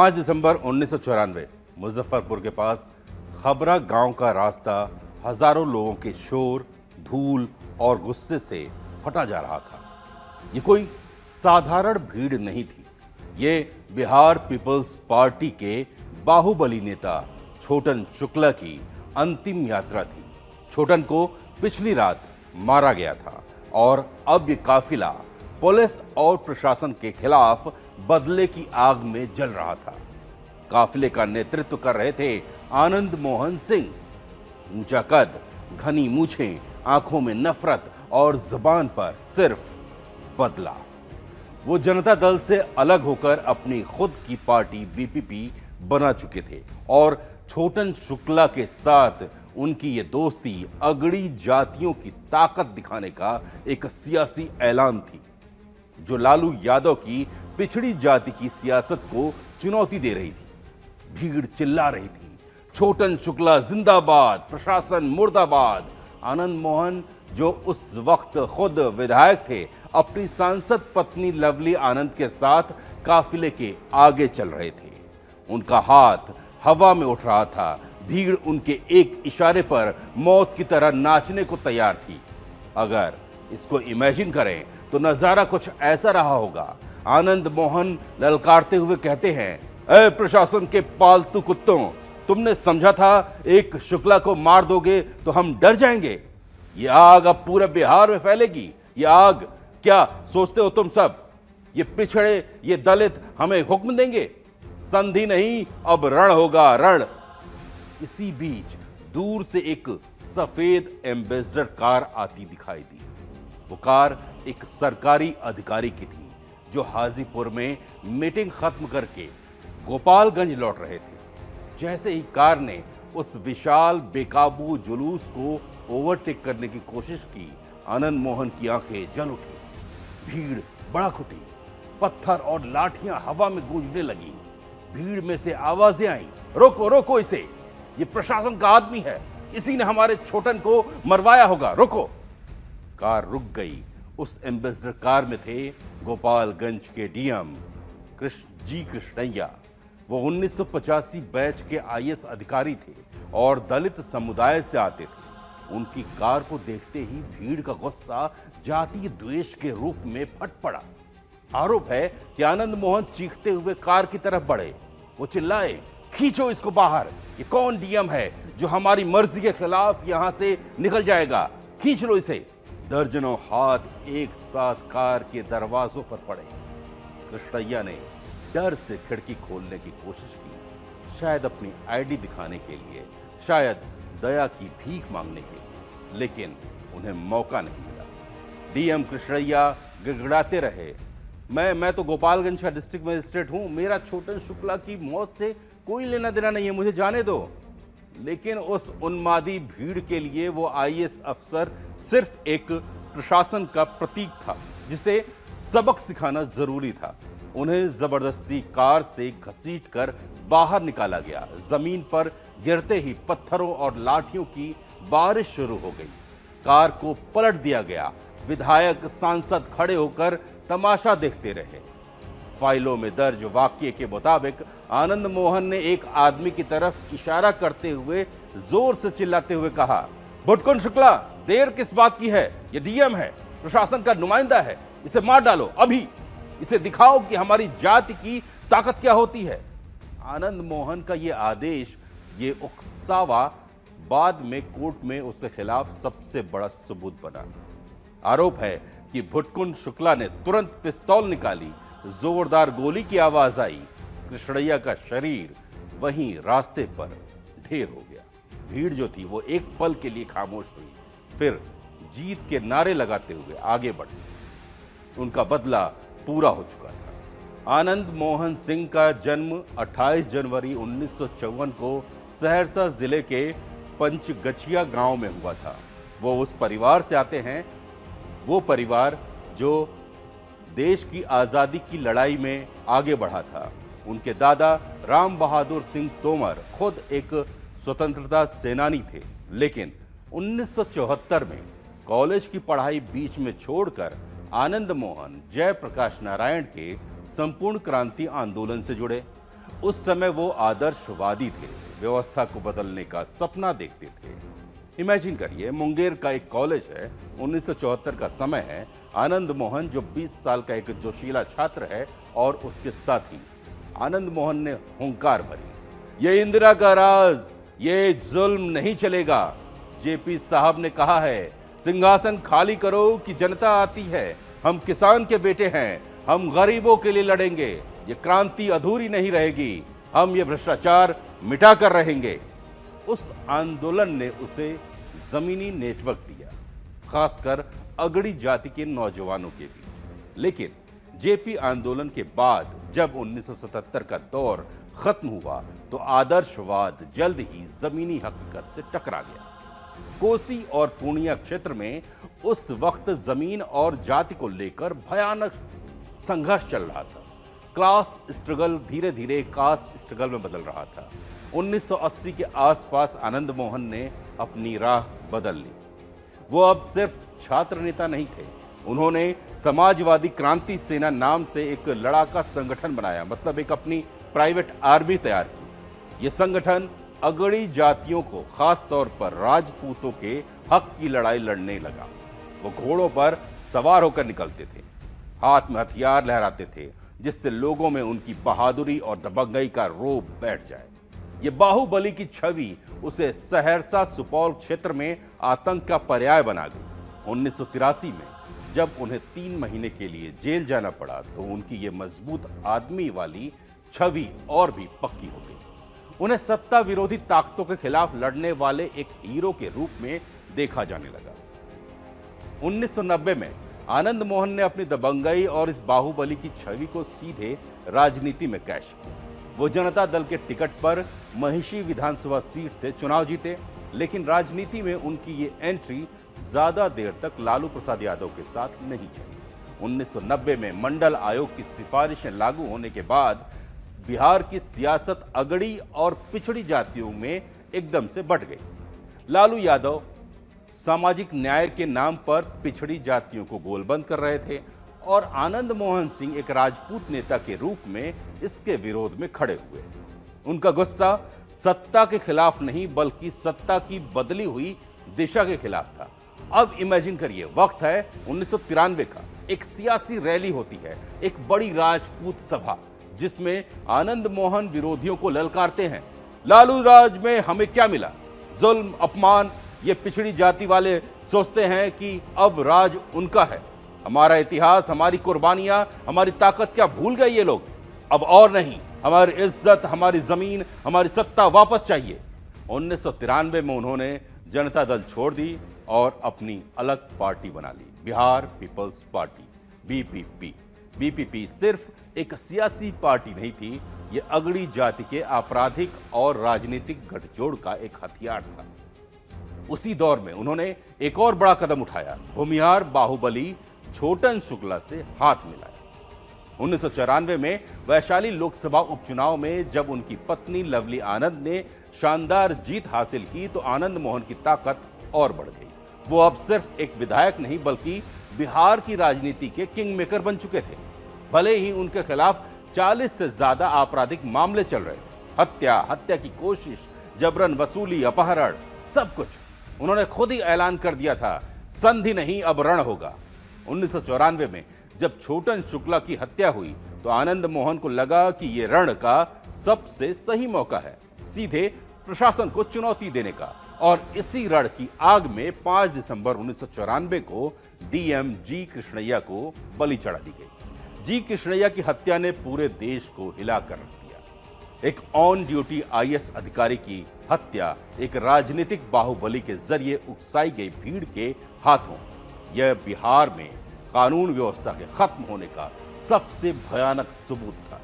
5 दिसंबर 1994 मुजफ्फरपुर के पास खबरा गांव का रास्ता हजारों लोगों के शोर, धूल और गुस्से से फटा जा रहा था। ये कोई साधारण भीड़ नहीं थी। ये बिहार पीपल्स पार्टी के बाहुबली नेता छोटन शुक्ला की अंतिम यात्रा थी। छोटन को पिछली रात मारा गया था और अब ये काफिला पुलिस और प्रशासन के खिलाफ बदले की आग में जल रहा था। काफिले का नेतृत्व कर रहे थे आनंद मोहन सिंह। ऊंचा कद, घनी मूछें, आंखों में नफरत और जुबान पर सिर्फ बदला। वो जनता दल से अलग होकर अपनी खुद की पार्टी बीपीपी बना चुके थे और छोटन शुक्ला के साथ उनकी ये दोस्ती अगड़ी जातियों की ताकत दिखाने का एक सियासी ऐलान थी, जो लालू यादव की पिछड़ी जाति की सियासत को चुनौती दे रही थी। भीड़ चिल्ला रही थी, छोटन शुक्ला जिंदाबाद, प्रशासन मुर्दाबाद। आनंद मोहन, जो उस वक्त खुद विधायक थे, अपनी सांसद पत्नी लवली आनंद के साथ काफिले के आगे चल रहे थे। उनका हाथ हवा में उठ रहा था। भीड़ उनके एक इशारे पर मौत की तरह नाचने को तैयार थी। अगर इसको इमेजिन करें तो नजारा कुछ ऐसा रहा होगा। आनंद मोहन ललकारते हुए कहते हैं, ए प्रशासन के पालतू कुत्तों, तुमने समझा था एक शुक्ला को मार दोगे तो हम डर जाएंगे? ये आग अब पूरे बिहार में फैलेगी। ये आग, क्या सोचते हो तुम सब? ये पिछड़े, ये दलित हमें हुक्म देंगे? संधि नहीं, अब रण होगा, रण। इसी बीच दूर से एक सफेद एम्बेसडर कार आती दिखाई दी। वो कार एक सरकारी अधिकारी की थी, जो हाजीपुर में मीटिंग खत्म करके गोपालगंज लौट रहे थे। जैसे ही कार ने उस विशाल बेकाबू जुलूस को ओवरटेक करने की कोशिश की, आनंद मोहन की आंखें जल उठी। भीड़ भड़क उठी, पत्थर और लाठियां हवा में गूंजने लगी। भीड़ में से आवाजें आई, रोको रोको इसे, ये प्रशासन का आदमी है, इसी ने हमारे छोटन को मरवाया होगा, रोको। कार रुक गई। उस एम्बेसडर कार में थे गोपालगंज के डीएम कृष्णैया। वो 1985 बैच के आईएएस अधिकारी थे और दलित समुदाय से आते थे। उनकी कार को देखते ही भीड़ का गुस्सा जातीय द्वेष के रूप में फट पड़ा। आरोप है कि आनंद मोहन चीखते हुए कार की तरफ बढ़े। वो चिल्लाए, खींचो इसको बाहर, ये कौन डीएम है जो हमारी मर्जी के खिलाफ यहां से निकल जाएगा? खींच लो इसे। दर्जनों हाथ एक साथ कार के दरवाजों पर पड़े। कृष्णैया ने डर से खिड़की खोलने की कोशिश की, शायद अपनी आईडी दिखाने के लिए, शायद दया की भीख मांगने के लिए, लेकिन उन्हें मौका नहीं मिला। डीएम कृष्णैया गिड़गिड़ाते रहे, मैं तो गोपालगंज का डिस्ट्रिक्ट मजिस्ट्रेट हूं, मेरा छोटन शुक्ला की मौत से कोई लेना देना नहीं है, मुझे जाने दो। लेकिन उस उन्मादी भीड़ के लिए वो आईएएस अफसर सिर्फ एक प्रशासन का प्रतीक था, जिसे सबक सिखाना जरूरी था। उन्हें जबरदस्ती कार से घसीटकर बाहर निकाला गया। जमीन पर गिरते ही पत्थरों और लाठियों की बारिश शुरू हो गई। कार को पलट दिया गया। विधायक, सांसद खड़े होकर तमाशा देखते रहे। फाइलों में दर्ज वाक्य के मुताबिक आनंद मोहन ने एक आदमी की तरफ इशारा करते हुए जोर से चिल्लाते हुए कहा, भुटकुन शुक्ला, देर किस बात की है? ये डीएम है, प्रशासन का नुमाइंदा है, इसे मार डालो अभी। इसे दिखाओ कि हमारी जाति की ताकत क्या होती है। आनंद मोहन का ये आदेश, ये उकसावा बाद में कोर्ट में उसके खिलाफ सबसे बड़ा सबूत बना। आरोप है कि भुटकुन शुक्ला ने तुरंत पिस्तौल निकाली, जोरदार गोली की आवाज आई। कृष्णैया का शरीर वहीं रास्ते पर ढेर हो गया। भीड़ जो थी वो एक पल के लिए खामोश हुई, फिर जीत के नारे लगाते हुए आगे बढ़ी। उनका बदला पूरा हो चुका था। आनंद मोहन सिंह का जन्म 28 जनवरी 1954 को सहरसा जिले के पंचगछिया गांव में हुआ था। वो उस परिवार से आते हैं, वो परिवार जो देश की आज़ादी की लड़ाई में आगे बढ़ा था। उनके दादा राम बहादुर सिंह तोमर खुद एक स्वतंत्रता सेनानी थे, लेकिन 1974 में कॉलेज की पढ़ाई बीच में छोड़कर आनंद मोहन जयप्रकाश नारायण के संपूर्ण क्रांति आंदोलन से जुड़े। उस समय वो आदर्शवादी थे, व्यवस्था को बदलने का सपना देखते थे। इमेजिन करिए, मुंगेर का एक कॉलेज है, 1974 का समय है। आनंद मोहन जो 20 साल का एक जोशीला छात्र है और उसके साथी आनंद मोहन ने हुंकार भरी, ये इंदिरा का राज, ये जुल्म नहीं चलेगा। जेपी साहब ने कहा है, सिंहासन खाली करो कि जनता आती है। हम किसान के बेटे हैं, हम गरीबों के लिए लड़ेंगे। ये क्रांति अधूरी नहीं रहेगी, हम ये भ्रष्टाचार मिटा कर रहेंगे। उस आंदोलन ने उसे जमीनी नेटवर्क दिया, खासकर अगड़ी जाति के नौजवानों के बीच। लेकिन जेपी आंदोलन के बाद जब 1977 का दौर खत्म हुआ तो आदर्शवाद जल्द ही जमीनी हकीकत से टकरा गया। कोसी और पूर्णिया क्षेत्र में उस वक्त जमीन और जाति को लेकर भयानक संघर्ष चल रहा था। क्लास स्ट्रगल धीरे धीरे कास्ट स्ट्रगल में बदल रहा था। 1980 के आसपास आनंद मोहन ने अपनी राह बदल ली। वो अब सिर्फ छात्र नेता नहीं थे, उन्होंने समाजवादी क्रांति सेना नाम से एक लड़ाका संगठन बनाया, मतलब एक अपनी प्राइवेट आर्मी तैयार की। ये संगठन अगड़ी जातियों को, खास तौर पर राजपूतों के हक की लड़ाई लड़ने लगा। वो घोड़ों पर सवार होकर निकलते थे, हाथ में हथियार लहराते थे, जिससे लोगों में उनकी बहादुरी और दबंगई का रोब बैठ जाए। ये बाहुबली की छवि उसे सहरसा सुपौल क्षेत्र में आतंक का पर्याय बना गई। 1983 में जब उन्हें 3 महीने के लिए जेल जाना पड़ा तो उनकी ये मजबूत आदमी वाली छवि और भी पक्की हो गई। उन्हें सत्ता विरोधी ताकतों के खिलाफ लड़ने वाले एक हीरो के रूप में देखा जाने लगा। 1990 में आनंद मोहन ने अपनी दबंगई और इस बाहुबली की छवि को सीधे राजनीति में कैश किया। वो जनता दल के टिकट पर महिषी विधानसभा सीट से चुनाव जीते, लेकिन राजनीति में उनकी ये एंट्री ज्यादा देर तक लालू प्रसाद यादव के साथ नहीं चली। 1990 में मंडल आयोग की सिफारिशें लागू होने के बाद बिहार की सियासत अगड़ी और पिछड़ी जातियों में एकदम से बंट गई। लालू यादव सामाजिक न्याय के नाम पर पिछड़ी जातियों को गोलबंद कर रहे थे और आनंद मोहन सिंह एक राजपूत नेता के रूप में इसके विरोध में खड़े हुए। उनका गुस्सा सत्ता के खिलाफ नहीं बल्कि सत्ता की बदली हुई दिशा के खिलाफ था। अब इमेजिन करिए, वक्त है 1993 का, एक सियासी रैली होती है, एक बड़ी राजपूत सभा, जिसमें आनंद मोहन विरोधियों को ललकारते हैं, लालू राज में हमें क्या मिला, जुल्म, अपमान। ये पिछड़ी जाति वाले सोचते हैं कि अब राज उनका है, हमारा इतिहास, हमारी कुर्बानियां, हमारी ताकत क्या भूल गए ये लोग? अब और नहीं, हमारी इज्जत, हमारी जमीन, हमारी सत्ता वापस चाहिए। 1993 में उन्होंने जनता दल छोड़ दी और अपनी अलग पार्टी बना ली, Bihar people's party, BPP. BPP सिर्फ एक सियासी पार्टी नहीं थी, ये अगड़ी जाति के आपराधिक और राजनीतिक गठजोड़ का एक हथियार था। उसी दौर में उन्होंने एक और बड़ा कदम उठाया, भूमिहार बाहुबली छोटन शुक्ला से हाथ मिलाया। 1994 में वैशाली लोकसभा उपचुनाव में जब उनकी पत्नी लवली आनंद ने शानदार जीत हासिल की तो आनंद मोहन की ताकत और बढ़ गई। वो अब सिर्फ एक विधायक नहीं बल्कि बिहार की राजनीति के किंग मेकर बन चुके थे। भले ही उनके खिलाफ 40 से ज्यादा आपराधिक मामले चल रहे थे, हत्या की कोशिश, जबरन वसूली, अपहरण, सब कुछ। उन्होंने खुद ही ऐलान कर दिया था, संधि नहीं अब रण होगा। 1994 में जब छोटन शुक्ला की हत्या हुई तो आनंद मोहन को लगा कि यह रण का सबसे सही मौका है, सीधे प्रशासन को चुनौती देने का। और इसी रण की आग में 5 दिसंबर 1994 को डीएम जी कृष्णैया को बलि चढ़ा दी गई। जी कृष्णैया की हत्या ने पूरे देश को हिलाकर रख दिया। एक ऑन ड्यूटी आईएएस अधिकारी की हत्या एक राजनीतिक बाहुबली के जरिए उकसाई गई भीड़ के हाथों, यह बिहार में कानून व्यवस्था के खत्म होने का सबसे भयानक सबूत था।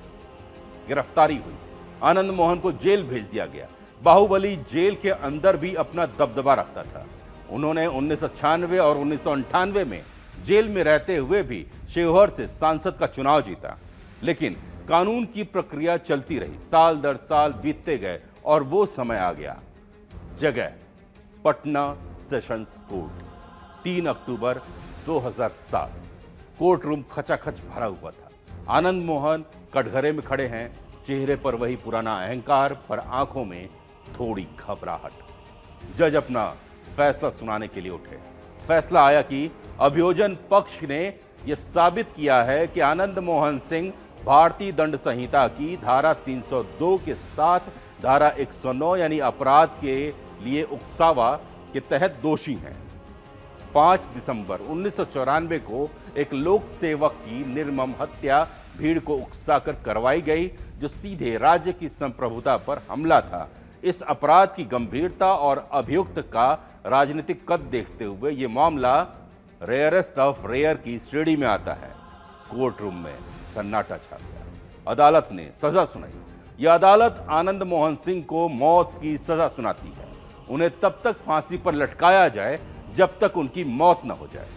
गिरफ्तारी हुई, आनंद मोहन को जेल भेज दिया गया। बाहुबली जेल के अंदर भी अपना दबदबा रखता था। उन्होंने 1996 और 1998 में जेल में रहते हुए भी शिवहर से सांसद का चुनाव जीता। लेकिन कानून की प्रक्रिया चलती रही, साल दर साल बीतते गए और वो समय आ गया। जगह पटना सेशंस कोर्ट, 3 अक्टूबर 2007। कोर्ट रूम खचाखच भरा हुआ था। आनंद मोहन कटघरे में खड़े हैं, चेहरे पर वही पुराना अहंकार, पर आंखों में थोड़ी घबराहट। जज अपना फैसला सुनाने के लिए उठे। फैसला आया कि अभियोजन पक्ष ने यह साबित किया है कि आनंद मोहन सिंह भारतीय दंड संहिता की धारा 302 के साथ धारा 109 यानी अपराध के लिए उकसावा के तहत दोषी हैं। 5 दिसंबर 1994 को एक लोक सेवक की निर्मम हत्या भीड़ को उकसाकर करवाई गई, जो सीधे राज्य की संप्रभुता पर हमला था। इस अपराध की गंभीरता और अभियुक्त का राजनीतिक कद देखते हुए यह मामला रेयरेस्ट ऑफ रेयर की श्रेणी में आता है। कोर्ट रूम में सन्नाटा छा गया। अदालत ने सजा सुनाई। यह अदालत आनंद मोहन सिंह को मौत की सजा सुनाती है। उन्हें तब तक फांसी पर लटकाया जाए जब तक उनकी मौत न हो जाए।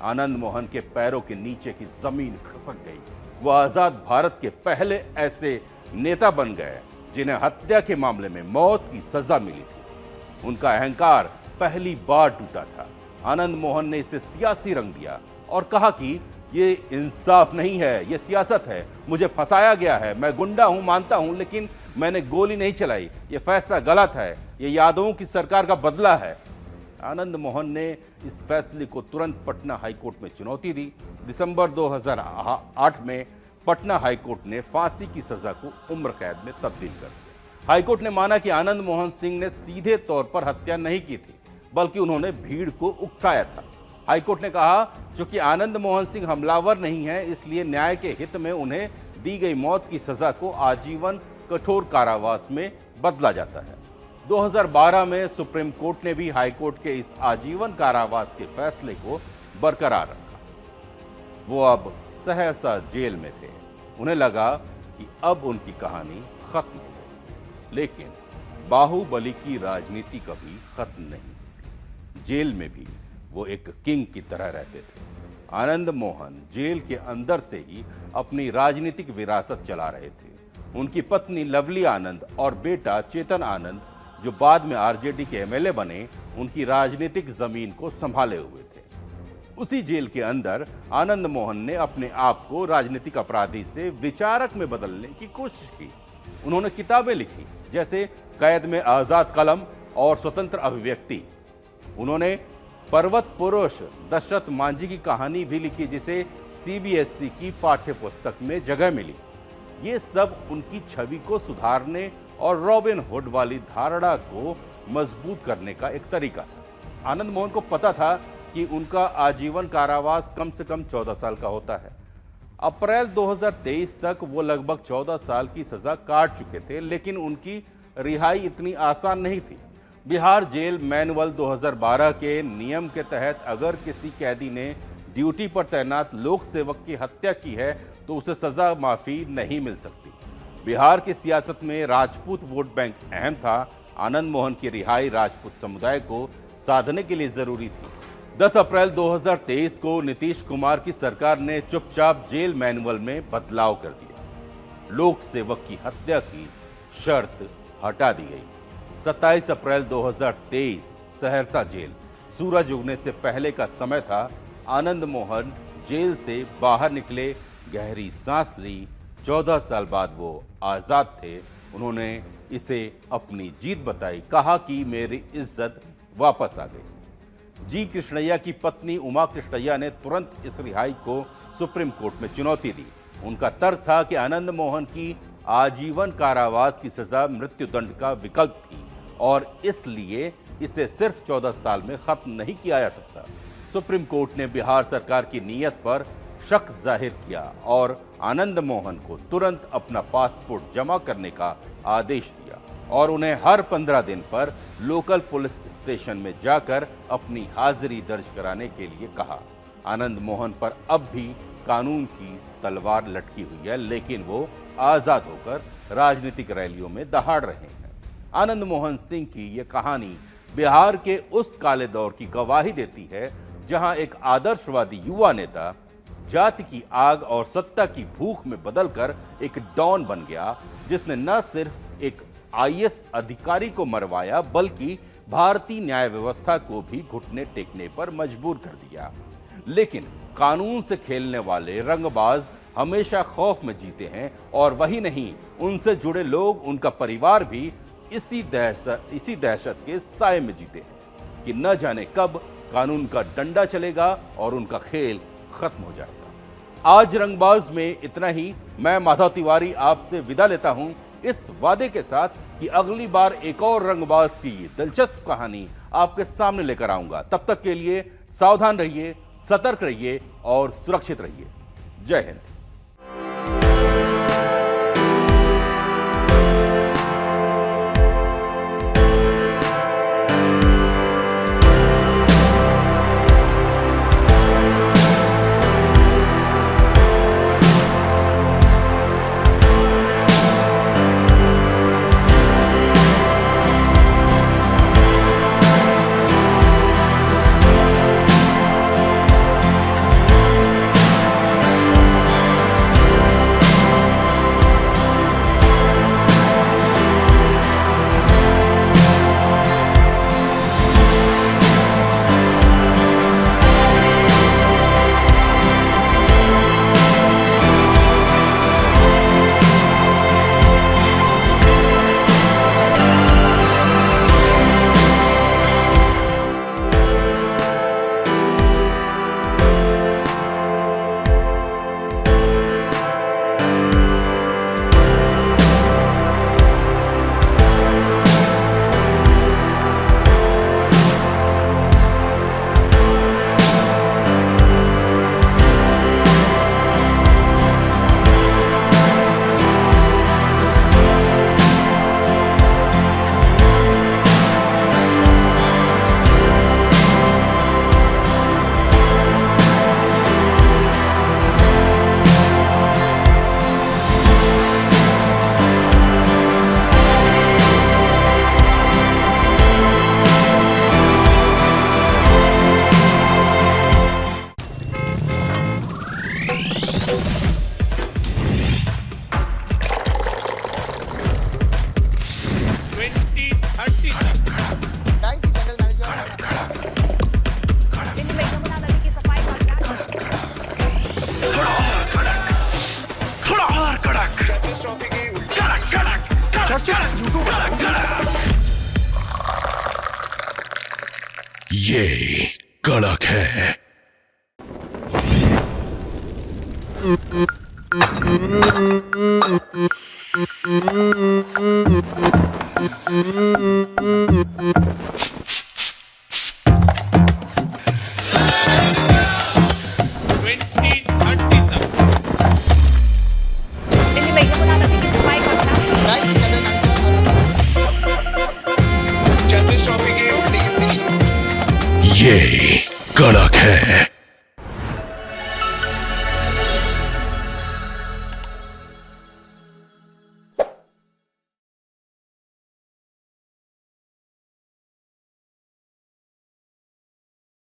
आनंद मोहन के पैरों के नीचे की जमीन खिसक गई। वह आजाद भारत के पहले ऐसे नेता बन गए जिन्हें हत्या के मामले में मौत की सजा मिली थी। उनका अहंकार पहली बार टूटा था। आनंद मोहन ने इसे सियासी रंग दिया और कहा कि ये इंसाफ नहीं है, ये सियासत है, मुझे फंसाया गया है, मैं गुंडा हूं, मानता हूं, लेकिन मैंने गोली नहीं चलाई, ये फैसला गलत है, ये यादवों की सरकार का बदला है। आनंद मोहन ने इस फैसले को तुरंत पटना हाईकोर्ट में चुनौती दी। दिसंबर 2008 में पटना हाईकोर्ट ने फांसी की सजा को उम्र कैद में तब्दील कर दिया। हाईकोर्ट ने माना कि आनंद मोहन सिंह ने सीधे तौर पर हत्या नहीं की थी, बल्कि उन्होंने भीड़ को उकसाया था। हाईकोर्ट ने कहा, चूंकि आनंद मोहन सिंह हमलावर नहीं है, इसलिए न्याय के हित में उन्हें दी गई मौत की सजा को आजीवन कठोर कारावास में बदला जाता है। 2012 में सुप्रीम कोर्ट ने भी हाईकोर्ट के इस आजीवन कारावास के फैसले को बरकरार रखा। वो अब सहरसा जेल में थे। उन्हें लगा कि अब उनकी कहानी खत्म हो गई, लेकिन बाहुबली की राजनीति कभी खत्म नहीं। जेल में भी वो एक किंग की तरह रहते थे। आनंद मोहन जेल के अंदर से ही अपनी राजनीतिक विरासत चला रहे थे। उनकी पत्नी लवली आनंद और बेटा चेतन आनंद, जो बाद में आरजेडी के एमएलए बने, उनकी राजनीतिक जमीन को संभाले हुए थे। उसी जेल के अंदर आनंद मोहन ने अपने आप को राजनीतिक अपराधी से विचारक में बदलने की कोशिश की। उन्होंने किताबें लिखी, जैसे कैद में आजाद कलम और स्वतंत्र अभिव्यक्ति। उन्होंने पर्वत पुरुष दशरथ मांझी की कहानी भी लिखी, जिसे सीबीएसई की पाठ्य पुस्तक में जगह मिली। ये सब उनकी छवि को सुधारने और रॉबिन हुड वाली धारणा को मजबूत करने का एक तरीका था। आनंद मोहन को पता था कि उनका आजीवन कारावास कम से कम 14 साल का होता है। अप्रैल 2023 तक वो लगभग 14 साल की सजा काट चुके थे, लेकिन उनकी रिहाई इतनी आसान नहीं थी। बिहार जेल मैनुअल 2012 के नियम के तहत अगर किसी कैदी ने ड्यूटी पर तैनात लोक सेवक की हत्या की है तो उसे सजा माफी नहीं मिल सकती। बिहार की सियासत में राजपूत वोट बैंक अहम था। आनंद मोहन की रिहाई राजपूत समुदाय को साधने के लिए जरूरी थी। 10 अप्रैल 2023 को नीतीश कुमार की सरकार ने चुपचाप जेल मैनुअल में बदलाव कर दिया। लोक सेवक की हत्या की शर्त हटा दी गई। 27 अप्रैल 2023 सहरसा जेल। सूरज उगने से पहले का समय था। आनंद मोहन जेल से बाहर निकले, गहरी सांस ली। 14 साल बाद वो आजाद थे। उन्होंने इसे अपनी जीत बताई, कहा कि मेरी इज्जत वापस आ गई। जी कृष्णैया की पत्नी उमा कृष्णैया ने तुरंत इस रिहाई को सुप्रीम कोर्ट में चुनौती दी। उनका तर्क था कि आनंद मोहन की आजीवन कारावास की सजा मृत्युदंड का विकल्प थी और इसलिए इसे सिर्फ 14 साल में खत्म नहीं किया जा सकता। सुप्रीम कोर्ट ने बिहार सरकार की नीयत पर शक जाहिर किया और आनंद मोहन को तुरंत अपना पासपोर्ट जमा करने का आदेश दिया और उन्हें हर 15 दिन पर लोकल पुलिस स्टेशन में जाकर अपनी हाजिरी दर्ज कराने के लिए कहा। आनंद मोहन पर अब भी कानून की तलवार लटकी हुई है, लेकिन वो आजाद होकर राजनीतिक रैलियों में दहाड़ रहे हैं। आनंद मोहन सिंह की ये कहानी बिहार के उस काले दौर की गवाही देती है जहां एक आदर्शवादी युवा नेता जाति की आग और सत्ता की भूख में बदलकर एक डॉन बन गया, जिसने न सिर्फ एक आईएएस अधिकारी को मरवाया बल्कि भारतीय न्याय व्यवस्था को भी घुटने टेकने पर मजबूर कर दिया। लेकिन कानून से खेलने वाले रंगबाज हमेशा खौफ में जीते हैं, और वही नहीं, उनसे जुड़े लोग, उनका परिवार भी इसी दहशत के साए में जीते हैं कि न जाने कब कानून का डंडा चलेगा और उनका खेल खत्म हो जाएगा। आज रंगबाज में इतना ही। मैं माधव तिवारी आपसे विदा लेता हूं, इस वादे के साथ कि अगली बार एक और रंगबाज की दिलचस्प कहानी आपके सामने लेकर आऊंगा। तब तक के लिए सावधान रहिए, सतर्क रहिए और सुरक्षित रहिए। जय हिंद। ये कड़क है। ये कड़क है।